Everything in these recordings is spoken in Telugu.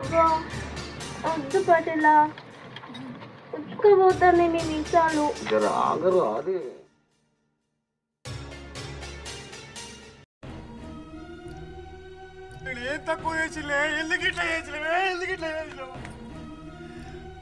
అబ్బా వద్దు పటేలా ఉచ్చుకోబోతాను నేను ఈ విషయాలు. జర ఆగరు అది ఏం తక్కువ చేసిలే ఎందుకు ఇట్లా చేసినవే ఎందుకు ఇట్లా చేసినావు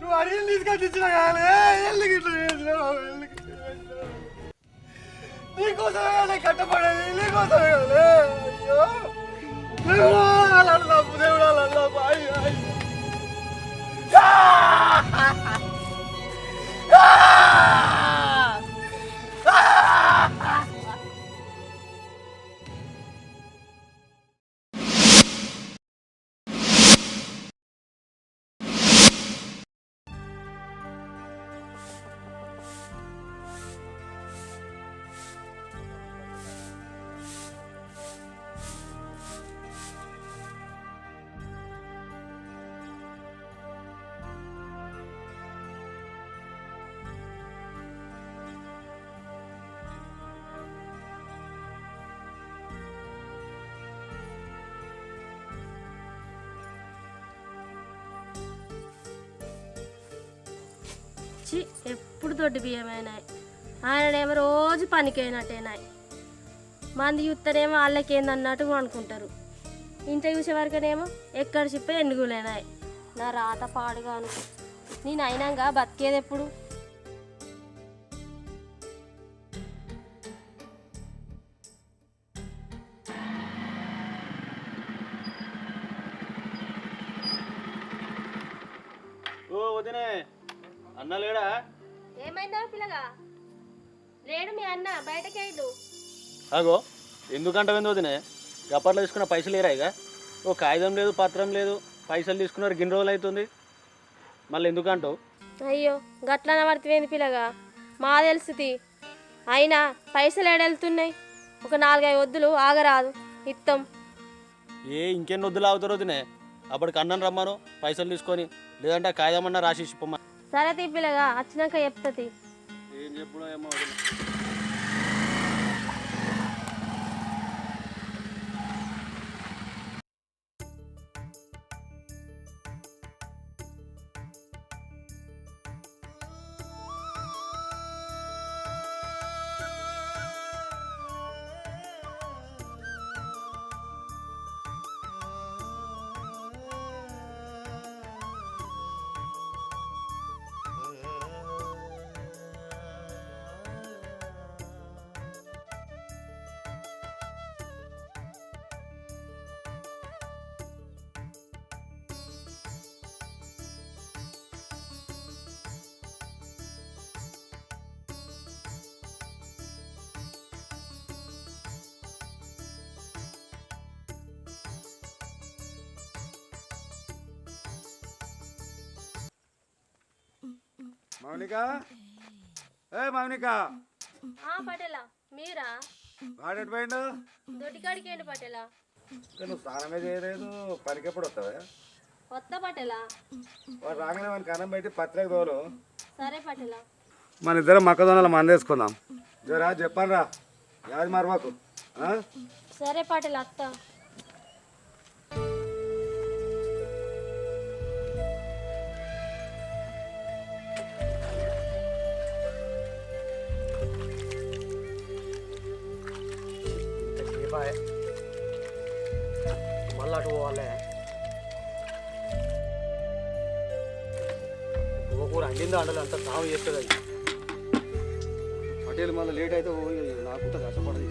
నువ్వు అడిగిన తీసుకొచ్చిన కాలే ఎందుకు ఇట్లా చేసినావు ఎందుకు ఇట్లా చేసినావు నీకోసమే కదా కట్టపడేది నీకోసమే కదా అయ్యో దేవుడా అల్లల్లాపు దేవుడా అల్లల్లాపు అయ్యో అయ్యో ఎప్పుడు దొడ్డు బియ్యమైనాయి ఆయననేమో రోజు పనికైనట్టేనాయి మంది చూస్తేనేమో వాళ్ళకేందన్నట్టు అనుకుంటారు ఇంత చూసే వరకునేమో ఎక్కడ చెప్పే ఎన్నుగులేనాయి నా రాత పాడుగాను నేను అయినాక బతికేది ఎప్పుడు ఓ వదినే అన్న లేడా ఏమైందా పిల్లగా లేడు మీ అన్న బయటకేడు అగో ఎందుకంటే వదినే గప్పట్లో తీసుకున్న పైసలు లేరాయిగా ఓ కాగితం లేదు పత్రం లేదు పైసలు తీసుకున్నారు గిన్ని రోజులు అవుతుంది మళ్ళీ ఎందుకంటావు అయ్యో గట్లన పడుతుంది పిల్లగా మా తెలుసుది అయినా పైసలు ఏడెళ్తున్నాయి ఒక 4-5 వద్దులు ఆగరాదు ఇత్తం ఇంకెన్ని వద్దులు అవుతారు వదినే అప్పటికి అన్నం రమ్మను పైసలు తీసుకొని లేదంటే కాగితం అన్న రాసి పొమ్మ సరే తీ పిల్లగా వచ్చినాక చెప్తుంది ఏం చెప్పుడు ఏమో మౌనిక మౌనిక పటేలా మీరా వాడెటు పోయిండు దొడ్డికాడికి ఏంటి పటేలా నువ్వు స్నానమే చేయలేదు పనికి ఎప్పుడు వస్తావా కొత్త పటేలా వాడు రాగానే మనకి అన్నం పెట్టి పత్రిక తోలు సరే పటేలా మన ఇద్దరం మొక్కజొన్నలు మందేసుకుందాం జరా చెప్పాను రా యాది మరవకు సరే పటేలా అత్త మళ్ళీ అటు పోవాలి కూర అండింది అండలు అంతా సాగు చేస్తుంది అది పటేలు మళ్ళీ లేట్ అయితే నాకుంటే కష్టపడదు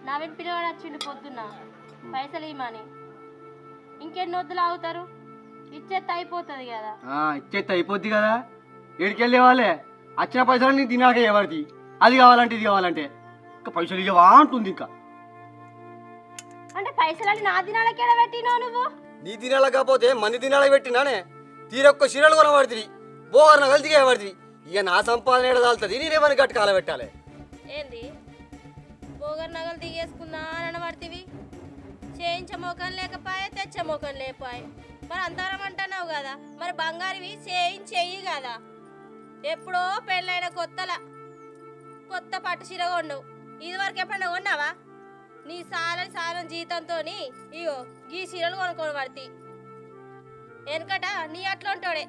నవీన్ పిల్లవాడు వచ్చిండు పొద్దున్న పైసలు ఇమ్మని ఇంకెన్ని వద్దులు ఆగుతారు ఇచ్చేస్తే అయిపోతుంది కదా ఇచ్చేస్తే అయిపోద్ది కదా ఏడికెళ్ళే వాళ్ళే వచ్చిన పైసలు నీ తినాక ఎవరిది అది కావాలంటే ఇది కావాలంటే ఇంకా పైసలు ఇవ్వవా అంటుంది ఇంకా అంటే పైసలు నా దినాలకి ఎడ పెట్టినావు నువ్వు నీ తినాల కాకపోతే మంది తినాలకు పెట్టినానే తీరొక్క చీరలు కొనబడుతుంది బోగర్ నగలు దిగబడుతుంది ఇక నా సంపాదన ఏడదాలుతుంది నేనేమని గట్టి కాలబెట్టాలి. ఏంది బోగర్ నగలు దిగేసుకున్నా అని అనబడితివి. చేయించే మోకం లేకపోయే తెచ్చే మోకం లేపాయి. మరి అంతరం అంటున్నావు కదా, మరి బంగారువి చెయ్యి కదా. ఎప్పుడో పెళ్ళైన కొత్త పట్టు చీర కొండవు. ఇది వరకు ఎప్పుడైనా కొన్నావా? నీ సాలం జీతంతో ఇగో గీ చీరలు కొనుక్కొని పడితే వెనకట నీ అట్లా ఉంటాడే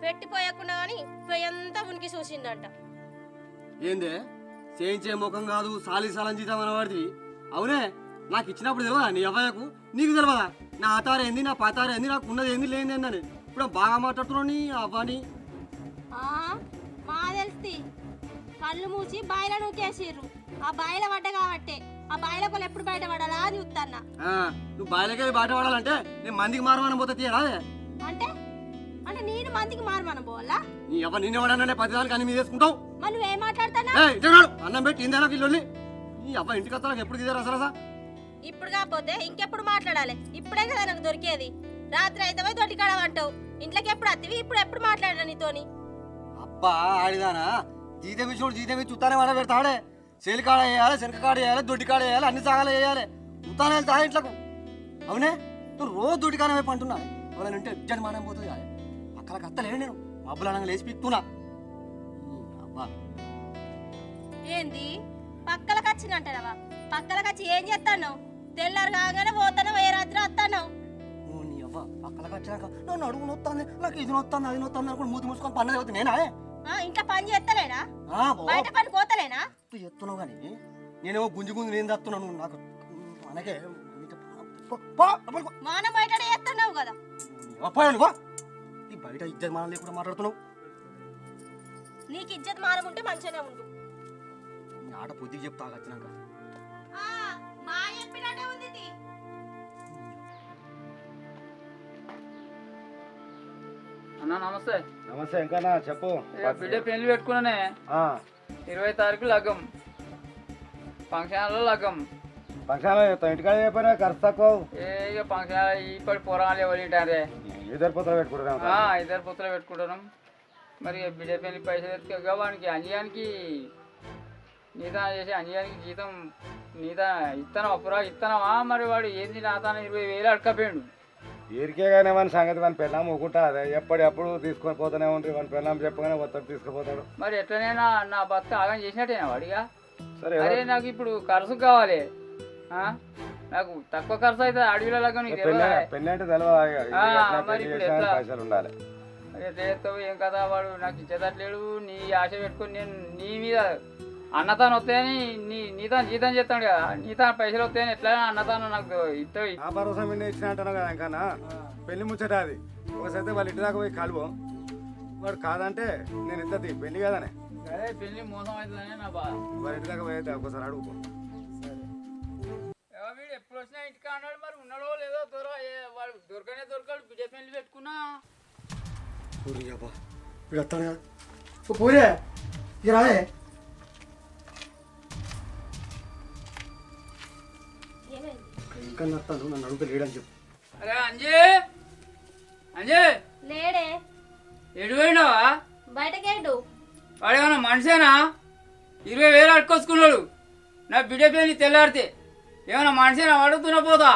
పెట్టిపోయకుండా కానీ పొయ్యంతా ఉనికి చూసిందంట. ఏందే చేయించే ముఖం కాదు సాలం జీతం అనవాడిది. అవునే నాకు ఇచ్చినప్పుడు తెలియదా నీ అవ్వకు? నీకు తెలియదా నా ఆతారు ఏంది నా పాతారు ఏంది నాకు ఉన్నది ఏంది లేనిది ఏందని? ఇప్పుడు బాగా మాట్లాడుతున్నావు నీ అవ్వని. మా తెలిసి కళ్ళు మూసి బాయిల నూకేసిర్రు. ఆ బాయిల పడ్డ కాబట్టే ఆ బాయిల కొలు ఎప్పుడు బయట పడాలా అని చూస్తాన్నా. నువ్వు బాయిలకెళ్ళి బయట పడాలంటే నేను మందికి మారమని పోతే తీయరాదే. అంటే అంటే నేను మందికి మారమని పోవాలా? నీ అవ్వ నిన్నే 10 దానికి అన్ని మీద వేసుకుంటావు. మరి నువ్వేం మాట్లాడతానా? అన్నం పెట్టి ఇందా పిల్లల్ని నీ అవ్వ ఇంటికి వస్తా నాకు ఎప్పుడు తీయరా సరసా? ఇప్పుడు కాకపోతే ఇంకెప్పుడు మాట్లాడాలి? ఇప్పుడే కదా నాకు దొరికేది. రాత్రి అయితే దొడ్డికాడ అంటావు. ఇంట్లోకి ఎప్పుడు అత్తివి? ఎప్పుడు మాట్లాడా నీతోని? అబ్బా ఆడిదానా జీతం ఇచ్చినోడు జీతం ఇచ్చి ఉత్తానే వాడ పెడతాడే. సేలి కాడ వేయాలి, శనక కాడ వేయాలి, దొడ్డి కాడ వేయాలి, అన్ని సాగాలు వేయాలి. ఉత్తానే వెళ్తా ఇంట్లకు. అవునే నువ్వు రోజు దొడ్డికానే వైపు అంటున్నా. ఎవరైనా ఇజ్జని మానం పోతుంది కాదు. అక్కడికి అత్తలే నేను మబ్బులనంగా లేచి పీక్తున్నా. అబ్బా ఏంది పక్కలకు వచ్చినంటావా? పక్కలకు వచ్చి ఏం చేస్తాను? తెల్లారు కాగానే పోతాను, ఏ రాత్రి వస్తాను. నీ అవ్వ అక్కడికి వచ్చినాక నన్ను అడుగు నొత్తాను, నాకు ఇది నొత్తాను అది నొత్తాను అనుకుని మూతి మూసుకొని పన్నది అవుతుంది నేనా? ఇంట్లో పని చేస్తలేనా? బయట పని పోతలేనా? ఎత్తున్నావు కానీ నేనేమో గుంజు నేను తత్తున్నాను. నాకు మనకే మానం బయట చేస్తున్నావు కదా. ఈ బయట ఇజ్జత్ మానం లేకుండా మాట్లాడుతున్నావు. నీకు ఇజ్జత్ మానం ఉంటే మంచిగానే ఉండు. నీ ఆట పొద్దుకి చెప్తా వచ్చినాక. అన్నా నమస్తే. నమస్తే ఇంకా చెప్పు. బిడ్డ పెళ్లి పెట్టుకున్నానే 20 తారీఖు లగ్గం, ఫంక్షన్లో లగ్గం. ఫంక్షన్ ఇంటికాడ చెప్పినా ఖర్చు తక్కువ. ఇక ఫంక్షన్ ఇప్పటి పొరాలు ఎవరు తింటారే? ఇద్దరు పుత్రులు పెట్టుకుంటాం. 2 పుత్రులు పెట్టుకుంటున్నాం. మరి బిడ్డ పెళ్లి పైసలు ఎత్తుగా వానికి అంజయానికి నీతా చేసి అంజయానికి జీతం నీతా ఇత్తనం అప్పురా ఇత్తనమా? మరి వాడు ఏంది నాతాన 20,000 అడకపోయాడు. ఊరికే కానీ మన సంగతి మన పెళ్ళాం ఊకుంటా అదే ఎప్పుడు తీసుకొని పోతూనే ఉంటుంది. మన పెళ్ళాం చెప్పగానే ఒత్తిడి తీసుకుపోతాడు. మరి ఎట్లనైనా నా బతుక ఆగం చేసినట్టేనా వాడిగా? సరే అరే నాకు ఇప్పుడు ఖర్చు కావాలి. నాకు తక్కువ ఖర్చు అయితే అడవిలో లాగా పెళ్ళి అంటే తెలియదు. మరి ఇప్పుడు ఎట్లా పైసలు ఉండాలి. ఎట్లా చేస్తావు ఏం కదా? వాడు నాకు ఇచ్చేటట్లేడు. నీ ఆశ పెట్టుకొని నేను నీ మీద అన్నతాను వస్తాయని నీతాను జీతం చేస్తాడు కదా. నీతాను పైసలు వస్తాయని ఎట్లా అన్నతాను నాకు ఇస్తావు. ఆ భరోసా మీద ఇచ్చిన అంటున్నావు కదా. ఇంకా పెళ్లి ముచ్చట అది. ఒకసారి వాళ్ళ ఇంటి దాకా పోయి కలువు. వాడు కాదంటే నేను ఇద్దది పెళ్లి కదనే. అదే పెళ్లి మోసం అవుతుందని నా బాధ. వాళ్ళ ఇంటి దాకా పోయితే ఒకసారి అడుగుపో. వీడు ఎప్పుడు వచ్చినా ఇంటికి అన్నాడు. మరి ఉన్నాడో లేదో వాడు దొరకడు. బిడ్డ పెళ్లి పెట్టుకున్నా పోయే ఇక రాయే. ఇంకా నత్తాను నన్ను అడుగుతా లేడని చెప్పు. అరే అంజే లేడే ఎడు పోయినావా? బయటకేడు. వాడేమన్నా మనిషేనా? 20,000 అడుకొచ్చుకున్నాడు. నా బిడ్డ పెళ్లి తెల్లారితే ఏమన్నా మనిషేనా? అడుగుతున్నా పోతా.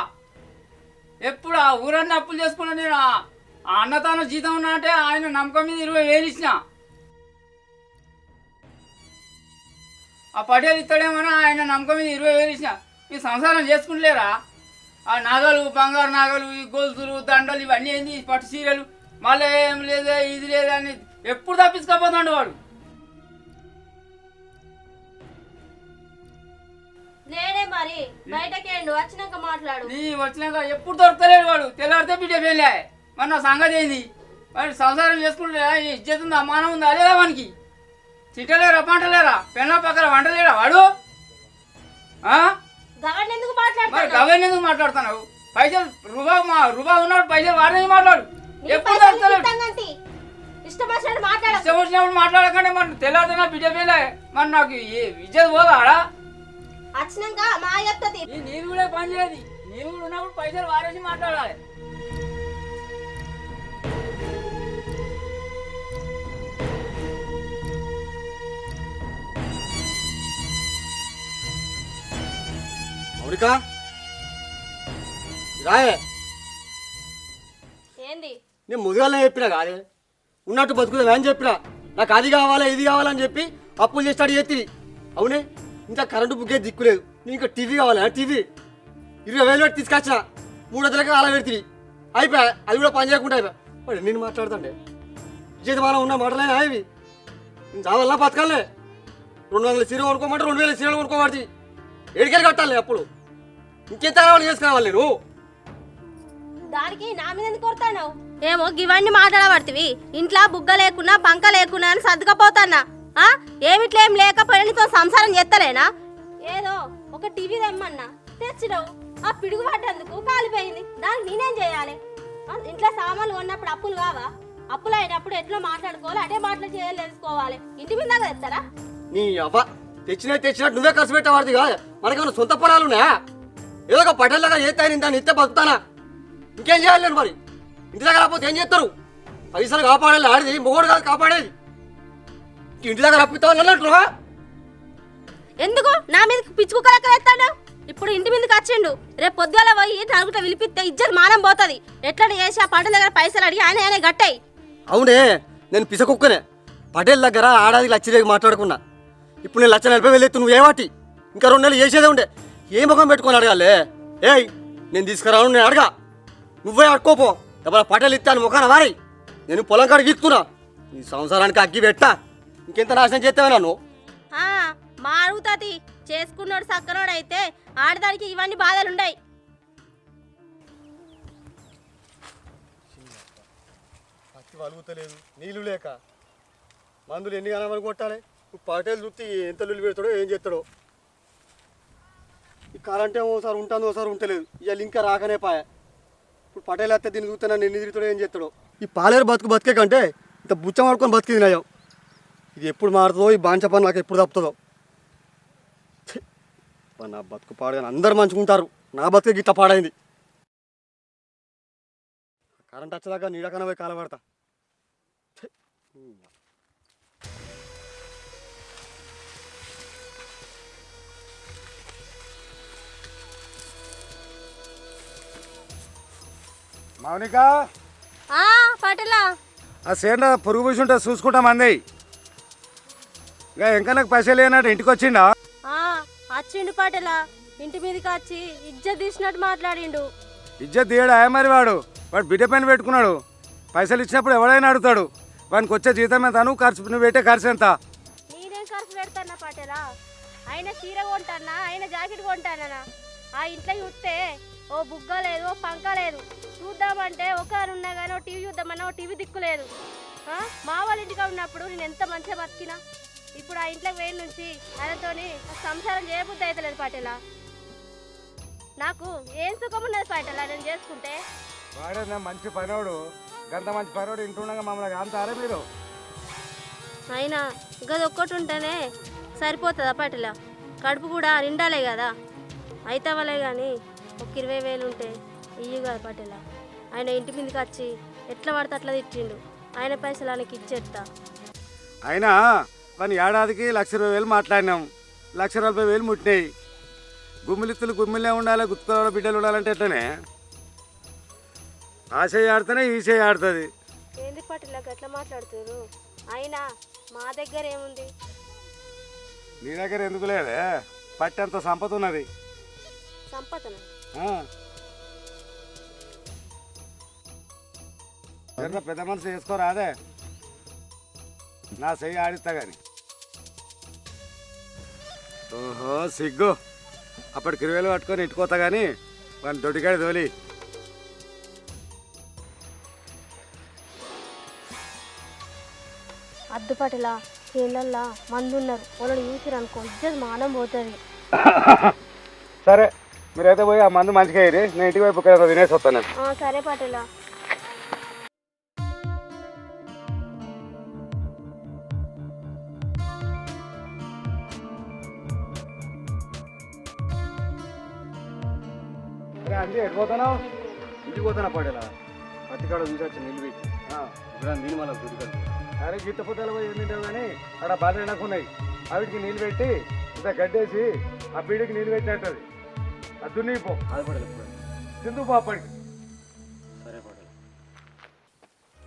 ఎప్పుడు ఆ ఊరన్నీ అప్పులు చేసుకున్నా. నేను ఆ అన్నతాను జీతం ఉన్నా అంటే ఆయన నమ్మకం మీద 20,000 ఇచ్చిన. ఆ పటేలు ఇస్తాడేమన్నా ఆయన నమ్మకం మీద 20,000 ఇచ్చిన. ఈ సంసారం చేసుకుంటలేరా? ఆ నగలు బంగారు నగలు ఈ గొలుసులు దండలు ఇవన్నీ ఏంది? పట్టు చీరలు మళ్ళీ ఏం లేదే ఇది లేదే అని ఎప్పుడు తప్పించుకోపోతాడు వాడు. లేడే మరి బయటకేండు. వచ్చినాక మాట్లాడు. నీ వచ్చినాక ఎప్పుడు దొరకలేడు వాడు. తెల్లారితే బిడ్డ పెళ్ళా. మరి నా సంగతి ఏంది? వాడు సంసారం చేసుకుంటే ఇజ్జత్ ఉందా అమ్మానం ఉందా లేదా? వానికి చిట్టలేరా పంటలేరా? పెళ్ళ పక్కన వంటలేరా వాడు? మరి గవర్ని ఎందుకు మాట్లాడుతున్నావు? పైసలు రూబా ఉన్నాడు. పైసలు వాడని మాట్లాడు. ఎప్పుడు దొరకలేడు. ఇష్టం వచ్చినప్పుడు మాట్లాడకండి. మరి తెల్లారితే నా బిడ్డ పెళ్ళా. మరి నాకు ఇజ్జత్ పోదా ఆడా? వచ్చినాక మా చెప్తుంది. నేను కూడా పని చేయదు. నేను కూడా ఉన్నప్పుడు పైసలు వాడేసి మాట్లాడాలి. మౌనిక రాయే ఏంది నేను ముందుగానే చెప్పినా కాదే ఉన్నట్టు బతుకుదా అని చెప్పినా నాకు అది కావాలా ఇది కావాలని చెప్పి అప్పులు చేసి స్టార్ట్ చేస్తుంది అవునే ఇంకా కరెంటు బుక్కే దిక్కులేదు నేను ఇంకా టీవీ కావాలా టీవీ 20,000 పెట్టి తీసుకొచ్చిన 3 వందలకి అలా పెడుతుంది అయిపోయా అది కూడా పని చేయకుండా అయిపోయా మరి నేను మాట్లాడుతుండే జీతమానం ఉన్న మాటలేనా ఇవి నేను చావాలన్నా బతకాలే 200 చీర కొనుక్కోమంటే 2,000 చీరలు కొనుక్కోబడి ఏడికెళ్ళి కట్టాలి అప్పుడు ఇంకెంత కావాలి చేసుకురావాలి నేను దానికి నా మీద ఎందుకు కొడతావు? ఏమో గివన్నీ మాట్లాడబడుతుంది. ఇంట్లో బుగ్గ లేకున్నా పంక లేకున్నా అని సర్దుకపోతానా? ఏమిట్లేం లేకపోయినా నీతో సంసారం చేస్తలేనా? ఏదో ఒక టీవీ తెమ్మన్నా తెచ్చినావు, ఆ పిడుగు పడ్డందుకు కాలిపోయింది. దానికి నేనేం చేయాలి? ఇంట్లో సామాన్లు కొన్నప్పుడు అప్పులు కావా? అప్పులు అయినప్పుడు ఎట్లా మాట్లాడుకోవాలి, అదే మాటలు చేయాలి తెలుసుకోవాలి. ఇంటి మీద తెస్తారా? నీ అవ్వ తెచ్చినట్టు నువ్వే ఖర్చు పెట్టేవాడిది కాదు. మనకేమైనా సొంత పొలాలు ఉన్నాయా? ఏదో ఒక పట్టేలాగా చేస్తాను దాన్ని ఇస్తే బతుకుతానా? ఇంకేం చేయాలి నేను మరి? ఇంటి దగ్గర రాకపోతే ఏం చేస్తారు? పైసలు కాపాడాలి, ఆడిది మొగోడు కాదు కాపాడేది. ఇంటి దగ్గర అప్పిస్తావు అన్నట్టువా? ఎందుకు నా మీద పిచ్చి కుక్కలెక్క ఎత్తాడు? ఇప్పుడు ఇంటి మీదకి వచ్చిండు, రేపు పొద్దుగాల పోయి నలుగుట విలిపిస్తే ఇజ్జత్ మానం పోతుంది. ఎట్లా చేసి ఆ పటేల్ దగ్గర పైసలు అడిగి ఆయన గట్టాయి. అవునే నేను పిసకుక్కనే పటేల్ దగ్గర ఆడాది లచ్చిరేగి మాట్లాడుకున్నా. ఇప్పుడు నేను 1,40,000 ఎత్తు నువ్వు ఏవాటి ఇంకా 2 నెలలు చేసేదే ఉండే ఏ ముఖం పెట్టుకొని అడగాలి? ఏయ్ నేను తీసుకురాను, నేను అడగా, నువ్వే అడుకోపో. ఎవరైనా పటేలు ఇస్తాను ముఖాన వారి నేను పొలం కాడికి ఇస్తున్నా. ఈ సంసారానికి అగ్గి పెట్టా ఇంకెంత నాశనం చేస్తావే నన్ను? మా అడుగుతుంది చేసుకున్నాడు సక్కనోడు అయితే ఆడదానికి ఇవన్నీ బాధలుండయి. పత్తి వలుగుతలేదు, నీళ్ళు లేక మందులు ఎన్ని కాలం కొట్టాలి. పటేలు చూస్తే ఎంత లుల్లి పెడతాడో ఏం చేస్తాడో. ఈ కరెంట్ ఏమో ఒకసారి ఉంటుంది ఒకసారి ఉంటలేదు. ఇవాళ ఇంకా రాకనే పాయ. ఇప్పుడు పటేలు వస్తే దీన్ని చూస్తే నన్ను ఎన్ని తిరుగుతాడో ఏం చేస్తాడో. ఈ పాలేరు బతికే కంటే ఇంత బుచ్చం ఆడుకొని బతికింది నయం. ఇది ఎప్పుడు మారుతుందో ఈ బాంచ పని నాకు ఎప్పుడు తప్పుతుందో. నా బతుకు పాడని అందరు మంచుకుంటారు, నా బతుకు గిట్ట పాడైంది. కరెంట్ వచ్చేదాకా నీడకన పోయి కాలబడతా. మౌనిక పటేలా ఆ సేన పురుగు పూసి ఉంటుంది చూసుకుంటాం అంది. ఇంకా ఇంకా నాకు పైసలు లేనట్టు ఇంటికి వచ్చిండా? వచ్చిండు పటేలా, ఇంటి మీదకి వచ్చి ఇజ్జత్ తీసినట్టు మాట్లాడిండు. ఇజ్జత్ తీయడా మరి? వాడు బిడ్డ పైన పెట్టుకున్నాడు. పైసలు ఇచ్చినప్పుడు ఎవడైనా అడుగుతాడు. వానికి వచ్చే జీతం ఎంత, నువ్వు పెట్టే ఖర్చు ఎంత? నేనేం ఖర్చు పెడతానా పటేలా? ఆయన చీర కొంటానా, ఆయన జాకెట్ కొంటానా? ఆ ఇంట్లో చూస్తే ఓ బుగ్గ లేదు, ఓ పంక లేదు. చూద్దామంటే ఒకరు ఉన్నా కానీ ఓ టీవీ చూద్దామన్నా ఓ టీవీ దిక్కులేదు. మా వాళ్ళ ఇంటిగా ఉన్నప్పుడు నేను ఎంత మంచిగా బతికినా, ఇప్పుడు ఆ ఇంట్లోకి వేడి నుంచి ఆయనతోని సంసారం చేయబుద్ధి అవుతలేదు పటేలా. నాకు ఏం సుఖం ఉన్నది పటేలా నేను చేసుకుంటే? వాడే మంచి పనోడు, గంత మంచి పనోడు ఇంటుండగా మమ్మల్ని అంతారే మీరు. అయినా గది ఒక్కటి ఉంటేనే సరిపోతుందా పటేలా? కడుపు కూడా నిండాలే కదా. అయితే వాళ్ళే కానీ ఒక 20,000 ఉంటే ఇయ్యి కదా పటేలా. ఆయన ఇంటి మీదకి వచ్చి ఎట్లా పడితే అట్లా తిట్టిండు. ఆయన పైసలు ఆయనకి ఇచ్చేస్తా. అయినా వాని ఏడాదికి 1,20,000 మాట్లాడినాం, 1,40,000 ముట్టినాయి. గుమ్మిలిత్తులు గుమ్మిలే ఉండాలి, గుత్తుల బిడ్డలు ఉండాలంటే ఎట్లనే? ఆ చేయి ఆడితేనే ఈ చేయి ఆడుతుంది. ఏంది పటేలా ఎట్లా మాట్లాడుతున్నారు? అయినా మా దగ్గర ఏముంది? నీ దగ్గర ఎందుకు లేదే? పట్టంత సంపద ఉన్నది. సంపదన పెద్ద మనసు వేసుకోరా అదే, నా చెయ్యి ఆడిస్తా కానీ. ఓహో సిగ్గు, అప్పటికి 20,000 పట్టుకొని ఇట్టుకోతా కానీ వాడిని దొడ్డికాడి తోలి. అద్దు పటేలా, చేళ్ళల్లా మంది ఉన్నారు, వాళ్ళని చూసిరు అనుకో ఇజ్జత్ మానం పోతుంది. సరే మీరైతే పోయి ఆ మందు మంచిగా అయ్యి నేను ఇంటికి వైపు తినేసి వస్తాను. సరే పటేలా. అండి ఎడిపోతున్నావు? ఇంటికి పోతానా పడేలా పత్తికాడ చూసి వచ్చి నిలిపి నీళ్ళు మళ్ళీ గుడికాడు. అరే గిట్ట పొద్దులు పోయి ఏం తింటావు కానీ అక్కడ బాధ ఎండకున్నాయి. వాటికి నీళ్ళు పెట్టి ఇంత గడ్డేసి ఆ పీడికి నీళ్ళు పెట్టినట్టది. అద్దు నీ పో అది పడదు సింధు పాపడికి సరే పడదు.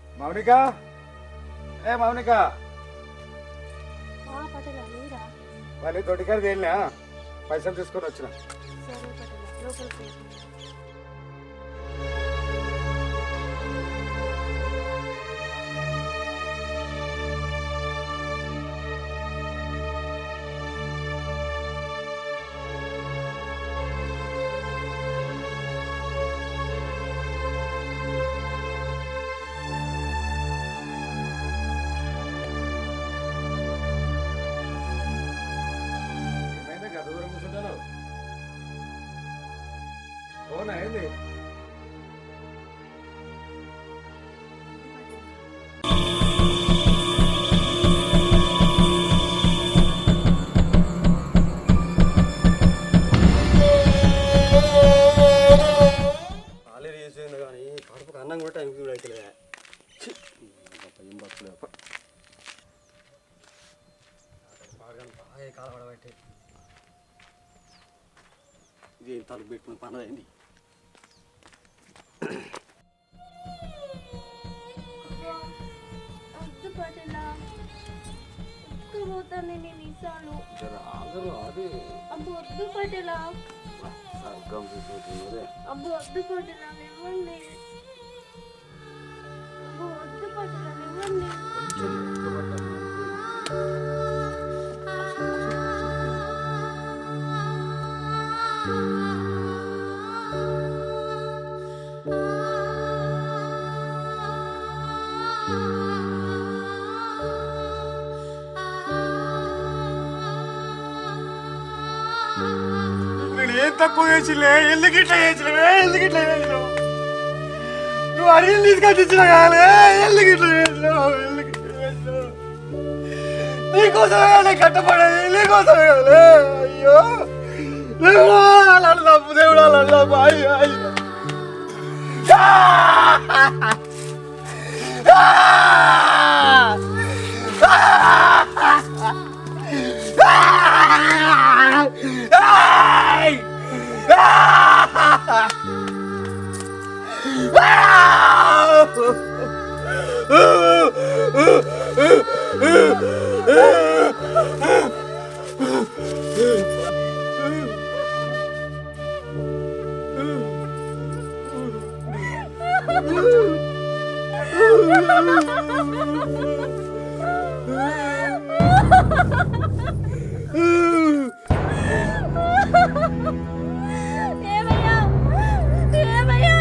మౌనిక ఏ మౌనిక పటేలా మీరా? వాళ్ళు దొడ్డికాడికి వెళ్ళినా పైసలు తీసుకొని వచ్చిన సరే పటేలా లోపలికి రా. ఏమైందా గత దూరం కూర్చుంటాను ఓనా ఏంది ఆల్రెడీ చేసింది కానీ కడుపుకు అన్నం కూడా టైంకి కూడా అవుతలే. ఏం బతుకులే బాగా కాల పడబట్టి ఇది ఏం తలుపు పెట్టుకుని పనులు అయింది. వద్దు పటేలా, ఉక్కుపోతాను నేను ఈసాలు. అది అబ్బు వద్దు పటేలా, సర్గం చూసుకుంటున్నదే అబ్బు వద్దు పటేలా ఇవ్వండి. అబ్బు వద్దు పటేలా ఇవ్వండి. కొంచెం ఎక్కువ నేను ఏం తక్కువ చేసిలే ఎందుకు ఇట్లా చేసినవే ఎందుకు ఇట్లా చేసినావు నువ్వు అడిగి తీసుకొచ్చిన కాలే ఎందుకు ఇట్లా చేసినావు ఎందుకు ఇట్లా చేసినావు నీకోసమే నేను కట్టపడేది నీకోసమే కదలే అయ్యో దేవుడా అలా తప్పు దేవుడా అలా అయ్యో అయ్యో ఏమయ్యా ఏమయ్యా